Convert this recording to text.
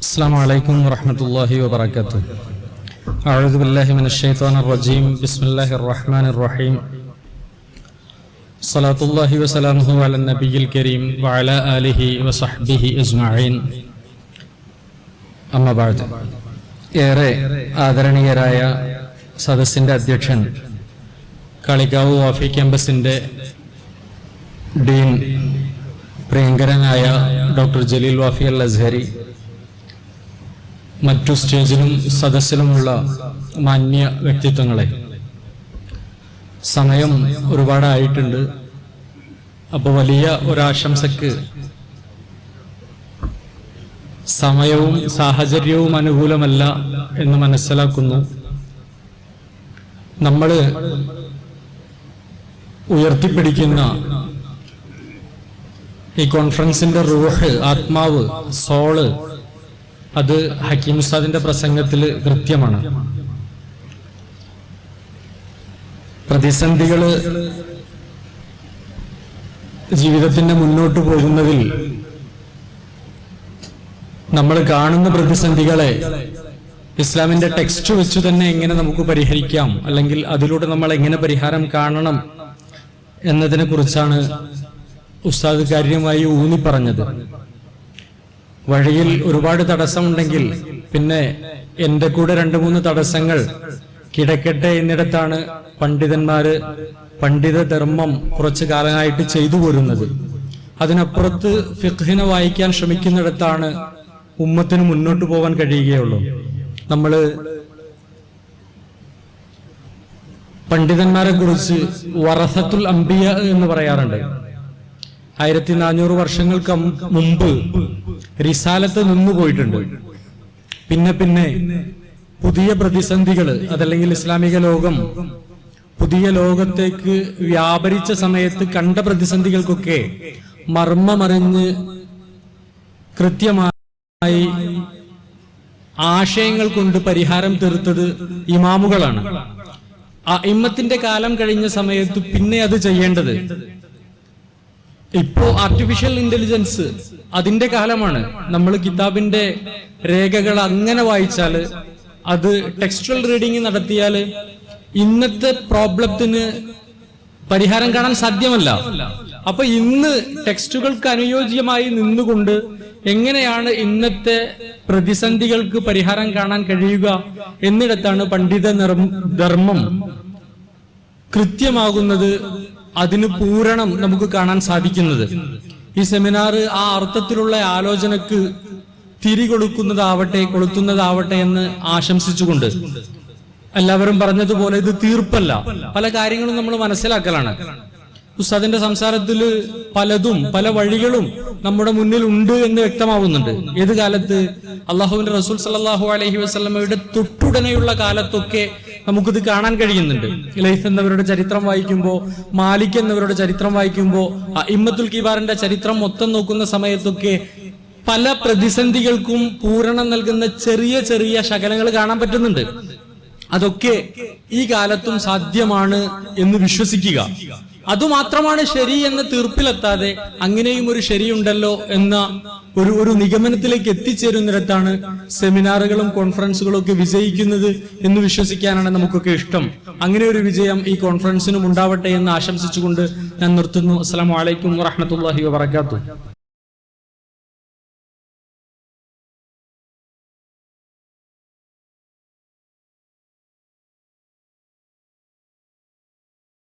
السلام عليكم ورحمة الله وبركاته. أعوذ بالله من الشيطان الرجيم. بسم الله الرحمن الرحيم. صلاة الله وسلامه على النبي الكريم وعلى آله وصحبه أجمعين. أما بعد. ഏറെ ആദരണീയരായ സദസ്സിൻ്റെ അധ്യക്ഷൻ, കളിക്കാവ് വാഫി ക്യാമ്പസിൻ്റെ ഡീൻ പ്രിയങ്കരനായ ഡോക്ടർ ജലീൽ വാഫി അൽ അസ്ഹരി, മറ്റു സ്റ്റേജിലും സദസ്സിലുമുള്ള മാന്യ വ്യക്തിത്വങ്ങളെ, സമയം ഒരുപാടായിട്ടുണ്ട്. അപ്പോൾ വലിയ ഒരാശംസക്ക് സമയവും സാഹചര്യവും അനുകൂലമല്ല എന്ന് മനസ്സിലാക്കുന്നു. നമ്മൾ ഉയർത്തിപ്പിടിക്കുന്ന ഈ കോൺഫറൻസിന്റെ റൂഹ്, ആത്മാവ്, സോള്, അത് ഹക്കീം ഉസ്താദിന്റെ പ്രസംഗത്തിൽ കൃത്യമാണ്. പ്രതിസന്ധികള് ജീവിതത്തിന്റെ മുന്നോട്ട് പോകുന്നതിൽ നമ്മൾ കാണുന്ന പ്രതിസന്ധികളെ ഇസ്ലാമിന്റെ ടെക്സ്റ്റ് വെച്ച് തന്നെ എങ്ങനെ നമുക്ക് പരിഹരിക്കാം, അല്ലെങ്കിൽ അതിലൂടെ നമ്മൾ എങ്ങനെ പരിഹാരം കാണണം എന്നതിനെ കുറിച്ചാണ് ഉസ്താദ് കാര്യമായി ഊന്നി പറഞ്ഞത്. വഴിയിൽ ഒരുപാട് തടസ്സമുണ്ടെങ്കിൽ പിന്നെ എന്റെ കൂടെ 2-3 തടസ്സങ്ങൾ കിടക്കട്ടെ എന്നിടത്താണ് പണ്ഡിതന്മാര് പണ്ഡിത ധർമ്മം കുറച്ചു കാലമായിട്ട് ചെയ്തു പോരുന്നത്. അതിനപ്പുറത്ത് ഫിഖ്ഹിനെ വായിക്കാൻ ശ്രമിക്കുന്നിടത്താണ് ഉമ്മത്തിന് മുന്നോട്ട് പോകാൻ കഴിയുകയുള്ളൂ. നമ്മള് പണ്ഡിതന്മാരെ കുറിച്ച് വറസത്തുൽ അംബിയ എന്ന് പറയാറുണ്ട്. 1400 വർഷങ്ങൾക്ക് മുമ്പ് റിസാലത്ത് നിന്നു പോയിട്ടുണ്ട്. പിന്നെ പുതിയ പ്രതിസന്ധികൾ, അതല്ലെങ്കിൽ ഇസ്ലാമിക ലോകം പുതിയ ലോകത്തേക്ക് വ്യാപരിച്ച സമയത്ത് കണ്ട പ്രതിസന്ധികൾക്കൊക്കെ മർമ്മമറിഞ്ഞ് കൃത്യമായി ആശയങ്ങൾ കൊണ്ട് പരിഹാരം തീർത്തത് ഇമാമുകളാണ്. ഇമ്മത്തിന്റെ കാലം കഴിഞ്ഞ സമയത്ത് പിന്നെ അത് ചെയ്യേണ്ടത്, ഇപ്പോ ആർട്ടിഫിഷ്യൽ ഇന്റലിജൻസ് അതിന്റെ കാലമാണ്. നമ്മൾ കിതാബിന്റെ രേഖകൾ അങ്ങനെ വായിച്ചാല്, അത് ടെക്സ്ച്വൽ റീഡിംഗ് നടത്തിയാല് ഇന്നത്തെ പ്രോബ്ലത്തിന് പരിഹാരം കാണാൻ സാധ്യമല്ല. അപ്പൊ ഇന്ന് ടെക്സ്റ്റുകൾക്ക് അനുയോജ്യമായി നിന്നുകൊണ്ട് എങ്ങനെയാണ് ഇന്നത്തെ പ്രതിസന്ധികൾക്ക് പരിഹാരം കാണാൻ കഴിയുക എന്നിടത്താണ് പണ്ഡിത ധർമ്മം കൃത്യമാകുന്നത്, അതിന് പൂരണം നമുക്ക് കാണാൻ സാധിക്കുന്നത്. ഈ സെമിനാർ ആ അർത്ഥത്തിലുള്ള ആലോചനക്ക് കൊളുത്തുന്നതാവട്ടെ എന്ന് ആശംസിച്ചുകൊണ്ട്, എല്ലാവരും പറഞ്ഞതുപോലെ ഇത് തീർപ്പല്ല, പല കാര്യങ്ങളും നമ്മൾ മനസ്സിലാക്കലാണ്. ഉസ്താദിന്റെ സംസാരത്തിൽ പലതും പല വഴികളും നമ്മുടെ മുന്നിൽ ഉണ്ട് എന്ന് വ്യക്തമാവുന്നുണ്ട്. ഏത് കാലത്ത്? അള്ളാഹുവിന്റെ റസൂൽ സല്ലല്ലാഹു അലൈഹി വസല്ലമയുടെ തൊട്ടുടനെയുള്ള കാലത്തൊക്കെ നമുക്കിത് കാണാൻ കഴിയുന്നുണ്ട്. ലൈസ് എന്നവരുടെ ചരിത്രം വായിക്കുമ്പോൾ, മാലിക് എന്നവരുടെ ചരിത്രം വായിക്കുമ്പോൾ, ഇമ്മത്തുൽ കിബാറിന്റെ ചരിത്രം മൊത്തം നോക്കുന്ന സമയത്തൊക്കെ പല പ്രതിസന്ധികൾക്കും പൂരണം നൽകുന്ന ചെറിയ ചെറിയ ശകലങ്ങൾ കാണാൻ പറ്റുന്നുണ്ട്. അതൊക്കെ ഈ കാലത്തും സാധ്യമാണ് എന്ന് വിശ്വസിക്കുക. അതുമാത്രമാണ് ശരി എന്ന തീർപ്പിലെത്താതെ അങ്ങനെയും ഒരു ശരിയുണ്ടല്ലോ എന്ന ഒരു നിഗമനത്തിലേക്ക് എത്തിച്ചേരുന്നിടത്താണ് സെമിനാറുകളും കോൺഫറൻസുകളും ഒക്കെ വിജയിക്കുന്നത് എന്ന് വിശ്വസിക്കാനാണ് നമുക്കൊക്കെ ഇഷ്ടം. അങ്ങനെ ഒരു വിജയം ഈ കോൺഫറൻസിനും ഉണ്ടാവട്ടെ എന്ന് ആശംസിച്ചുകൊണ്ട് ഞാൻ നിർത്തുന്നു. അസ്സലാമു അലൈക്കും വറഹ്മത്തുള്ളാഹി വബറകാതുഹു.